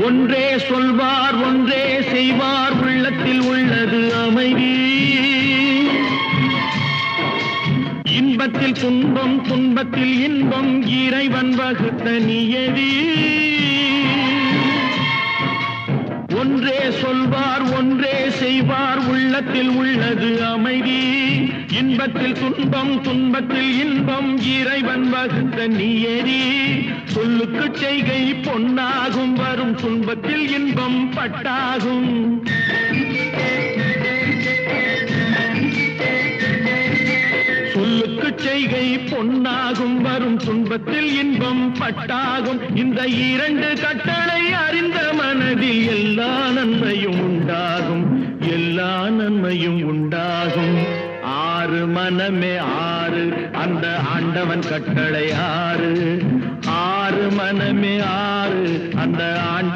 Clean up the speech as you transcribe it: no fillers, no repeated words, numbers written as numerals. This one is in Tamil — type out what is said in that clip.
ஒன்றே சொல்வார் ஒன்றே செய்வார் உள்ளத்தில் உள்ளது அமைதி. இன்பத்தில் துன்பம் துன்பத்தில் இன்பம் இறைவன் வகுத்த நியதி. ஒன்றே சொல்வார் ஒன்றே செய்வார் உள்ளத்தில் உள்ளது அமைதி. இன்பத்தில் துன்பம் துன்பத்தில் இன்பம் இறைவன் வகுத்த நியதி. சொல்லுக்கு செய்கை பொன்னாகும் வரும் துன்பத்தில் இன்பம் பட்டாகும். சொல்லுக்கு செய்கை பொன்னாகும் வரும் துன்பத்தில் இன்பம் பட்டாகும். இந்த இரண்டு கட்டளை அறிந்த மனதில் எல்லா நன்மையும் உண்டாகும், எல்லா நன்மையும் உண்டாகும். ஆறு மனமே ஆறு, அந்த ஆண்டவன் கட்டளை ஆறு. ஆறு மனமே ஆறு.